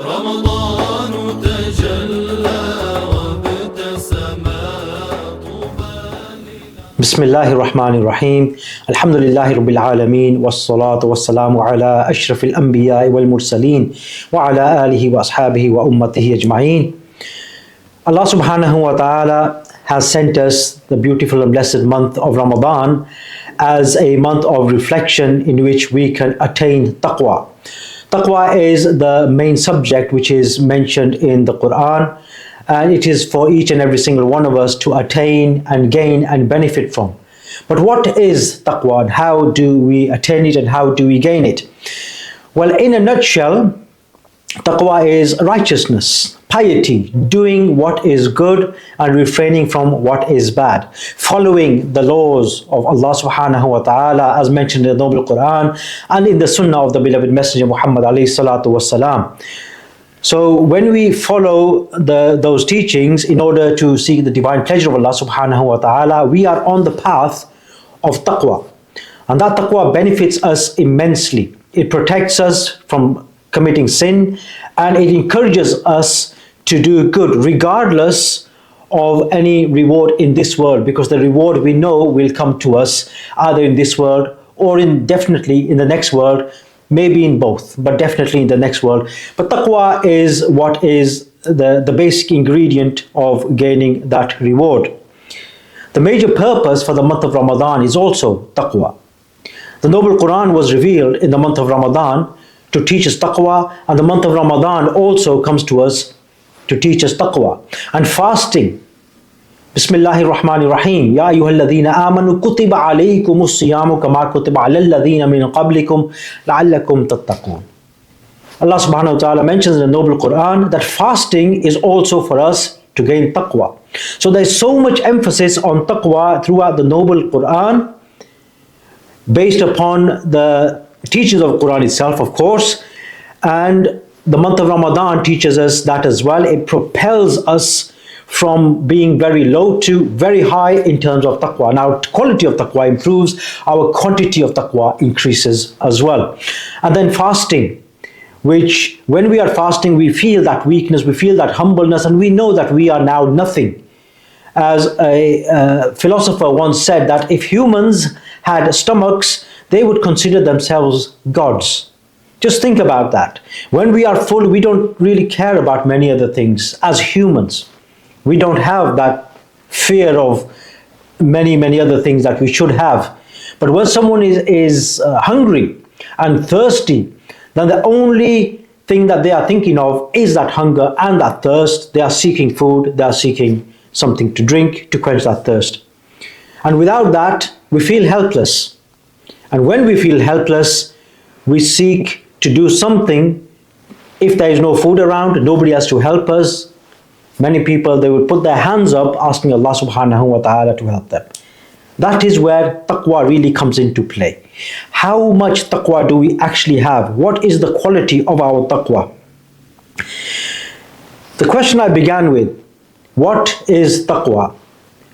رمضان تجلى وابتسم بسم الله الرحمن الرحيم الحمد لله رب العالمين والصلاة والسلام على أشرف الأنبياء والمرسلين وعلى آله وأصحابه وأمته أجمعين. Allah subhanahu wa ta'ala has sent us the beautiful and blessed month of Ramadan as a month of reflection in which we can attain taqwa. Taqwa is the main subject which is mentioned in the Quran, and it is for each and every single one of us to attain and gain and benefit from. But what is taqwa and how do we attain it and how do we gain it? Well, in a nutshell, taqwa is righteousness, piety, doing what is good and refraining from what is bad, following the laws of Allah subhanahu wa ta'ala as mentioned in the Noble Quran and in the Sunnah of the beloved Messenger Muhammad alayhi salatu wasalam. So when we follow those teachings in order to seek the divine pleasure of Allah subhanahu wa ta'ala, we are on the path of taqwa. And that taqwa benefits us immensely. It protects us from committing sin, and it encourages us to do good regardless of any reward in this world, because the reward we know will come to us either in this world or definitely in the next world, maybe in both, but definitely in the next world. But taqwa is what is the basic ingredient of gaining that reward. The major purpose for the month of Ramadan is also taqwa. The Noble Quran was revealed in the month of Ramadan to teach us taqwa, and the month of Ramadan also comes to us to teach us taqwa. And fasting, Bismillahir Rahmanir Rahim, Ya ayyuhalladhina amanu kutiba alaykumus siyamu kama kutiba alal ladhina min qablikum la'allakum tattaqun. Allah subhanahu wa ta'ala mentions in the Noble Quran that fasting is also for us to gain taqwa. So there's so much emphasis on taqwa throughout the Noble Quran, based upon the teachings of Quran itself, of course, and the month of Ramadan teaches us that as well. It propels us from being very low to very high in terms of taqwa. Now, quality of taqwa improves, our quantity of taqwa increases as well. And then fasting, which when we are fasting, we feel that weakness, we feel that humbleness, and we know that we are now nothing. As a philosopher once said, that if humans had stomachs, they would consider themselves gods. Just think about that. When we are full, we don't really care about many other things. As humans, we don't have that fear of many other things that we should have. But when someone is hungry and thirsty, then the only thing that they are thinking of is that hunger and that thirst. They are seeking food, they are seeking something to drink to quench that thirst. And without that, we feel helpless. And when we feel helpless, we seek to do something. If there is no food around, nobody has to help us. Many people, they will put their hands up asking Allah subhanahu wa ta'ala to help them. That is where taqwa really comes into play. How much taqwa do we actually have? What is the quality of our taqwa? The question I began with, what is taqwa?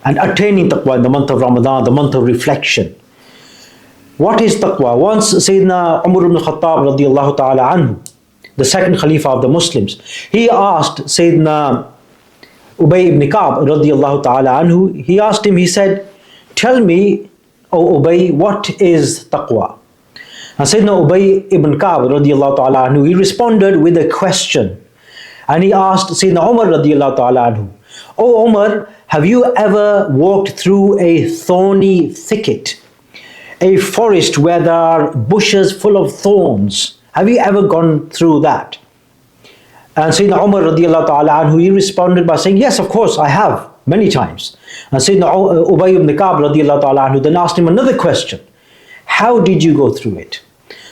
And attaining taqwa in the month of Ramadan, the month of reflection. What is taqwa? Once Sayyidina Umar ibn Khattab radiallahu ta'ala anhu, the second Khalifa of the Muslims, he asked Sayyidina Ubay ibn Ka'b radiallahu ta'ala anhu, he asked him, he said, tell me, O Ubay, what is taqwa? And Sayyidina Ubay ibn Ka'b radiallahu ta'ala anhu, he responded with a question. And he asked Sayyidina Umar radiallahu ta'ala anhu, O Umar, have you ever walked through a thorny thicket? A forest where there are bushes full of thorns. Have you ever gone through that? And Sayyidina Umar radiallahu ta'ala anhu, he responded by saying, yes, of course, I have, many times. And Sayyidina Ubay ibn Ka'b radiallahu ta'ala anhu then asked him another question. How did you go through it?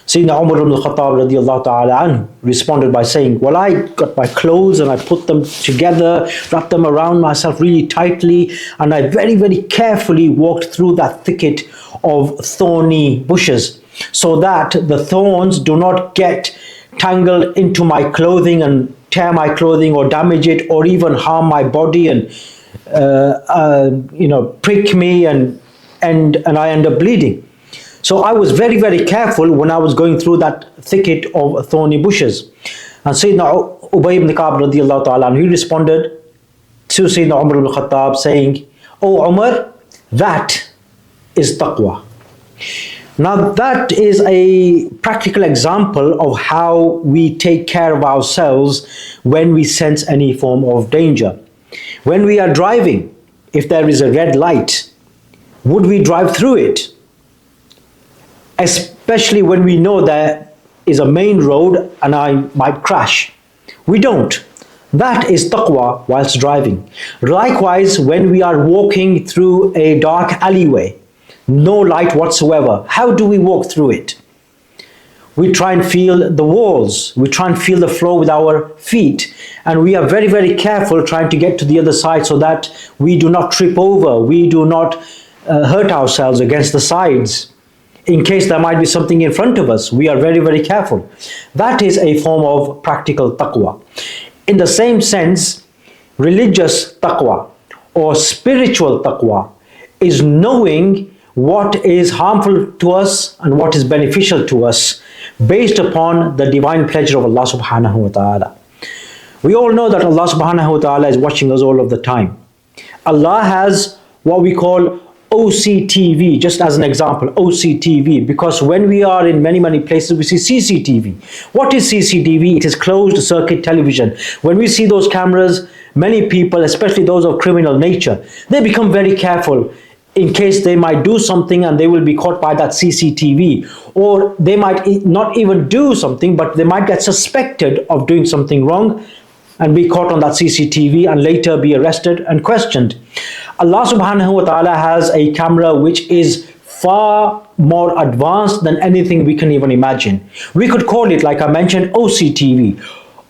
Sayyidina Umar ibn Khattab radiallahu ta'ala anhu responded by saying, well, I got my clothes and I put them together, wrapped them around myself really tightly, and I very carefully walked through that thicket of thorny bushes so that the thorns do not get tangled into my clothing and tear my clothing or damage it or even harm my body and prick me and I end up bleeding. So I was very careful when I was going through that thicket of thorny bushes. And Sayyidina Ubay ibn Ka'b radiallahu ta'ala, he responded to Sayyidina Umar ibn Khattab saying, "Oh Umar, that is taqwa." Now that is a practical example of how we take care of ourselves when we sense any form of danger. When we are driving, if there is a red light, would we drive through it? Especially when we know there is a main road and I might crash. We don't. That is taqwa whilst driving. Likewise, when we are walking through a dark alleyway, no light whatsoever, how do we walk through it? We try and feel the walls, we try and feel the floor with our feet, and we are very, very careful trying to get to the other side so that we do not trip over, we do not hurt ourselves against the sides. In case there might be something in front of us, we are very, very careful. That is a form of practical taqwa. In the same sense, religious taqwa or spiritual taqwa is knowing what is harmful to us and what is beneficial to us based upon the divine pleasure of Allah subhanahu wa ta'ala. We all know that Allah subhanahu wa ta'ala is watching us all of the time. Allah has what we call OCTV, just as an example, OCTV, because when we are in many, many places, we see CCTV. What is CCTV? It is closed circuit television. When we see those cameras, many people, especially those of criminal nature, they become very careful in case they might do something and they will be caught by that CCTV, or they might not even do something, but they might get suspected of doing something wrong and be caught on that CCTV and later be arrested and questioned. Allah subhanahu wa ta'ala has a camera which is far more advanced than anything we can even imagine. We could call it, like I mentioned, OCTV,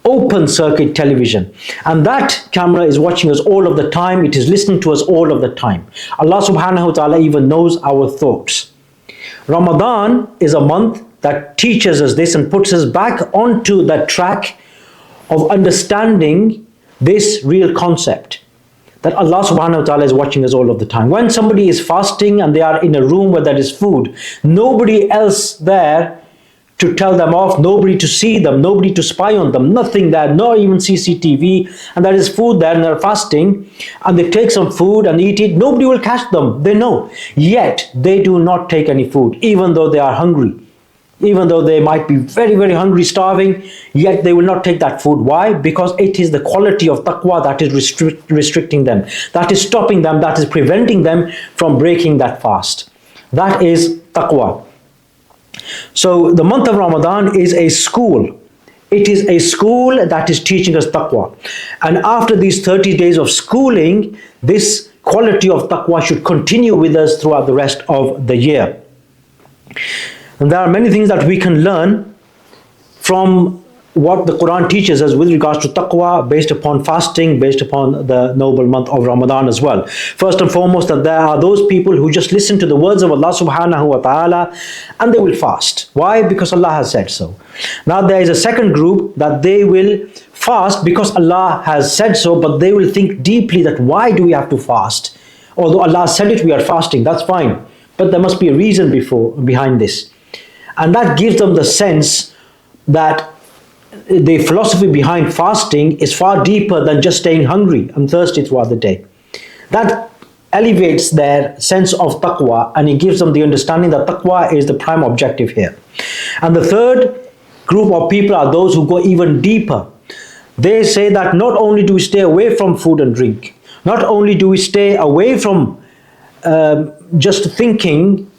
open circuit television. And that camera is watching us all of the time. It is listening to us all of the time. Allah subhanahu wa ta'ala even knows our thoughts. Ramadan is a month that teaches us this and puts us back onto the track of understanding this real concept, that Allah subhanahu wa ta'ala is watching us all of the time. When somebody is fasting and they are in a room where there is food, nobody else there to tell them off, nobody to see them, nobody to spy on them, nothing there, not even CCTV, and there is food there and they're fasting and they take some food and eat it, nobody will catch them, they know. Yet they do not take any food, even though they are hungry. Even though they might be very, very hungry, starving, yet they will not take that food. Why? Because it is the quality of taqwa that is restricting them, that is stopping them, that is preventing them from breaking that fast. That is taqwa. So the month of Ramadan is a school. It is a school that is teaching us taqwa. And after these 30 days of schooling, this quality of taqwa should continue with us throughout the rest of the year. And there are many things that we can learn from what the Quran teaches us with regards to taqwa, based upon fasting, based upon the noble month of Ramadan as well. First and foremost, that there are those people who just listen to the words of Allah subhanahu wa ta'ala and they will fast. Why? Because Allah has said so. Now there is a second group that they will fast because Allah has said so, but they will think deeply that why do we have to fast? Although Allah said it, we are fasting, that's fine. But there must be a reason behind this. And that gives them the sense that the philosophy behind fasting is far deeper than just staying hungry and thirsty throughout the day. That elevates their sense of taqwa and it gives them the understanding that taqwa is the prime objective here. And the third group of people are those who go even deeper. They say that not only do we stay away from food and drink, not only do we stay away from just thinking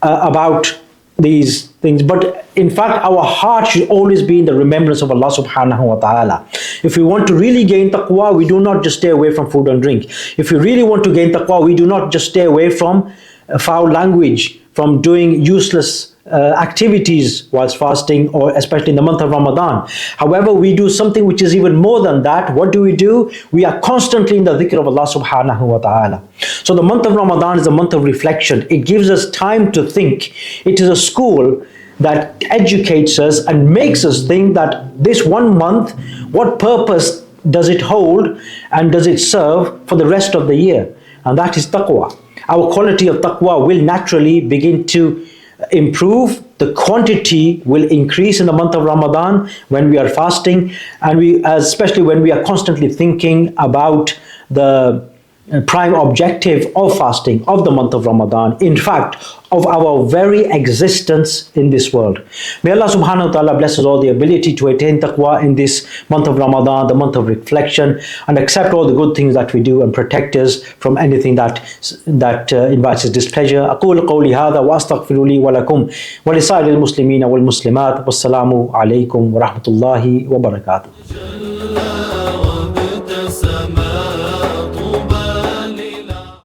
about these things, but in fact our heart should always be in the remembrance of Allah subhanahu wa ta'ala. If we want to really gain taqwa, we do not just stay away from food and drink. If we really want to gain taqwa, we do not just stay away from foul language, from doing useless activities whilst fasting, or especially in the month of Ramadan. However, we do something which is even more than that. What do? We are constantly in the dhikr of Allah subhanahu wa ta'ala. So the month of Ramadan is a month of reflection. It gives us time to think. It is a school that educates us and makes us think that this one month, what purpose does it hold and does it serve for the rest of the year? And that is taqwa. Our quality of taqwa will naturally begin to improve the quantity will increase in the month of Ramadan when we are fasting, and especially when we are constantly thinking about the prime objective of fasting of the month of Ramadan, in fact, of our very existence in this world. May Allah subhanahu wa ta'ala bless us all the ability to attain taqwa in this month of Ramadan, the month of reflection, and accept all the good things that we do and protect us from anything that invites his displeasure. أقول قولي هذا وأستغفر لي ولكم ولسائر المسلمين والمسلمات والسلام عليكم ورحمة الله وبركاته.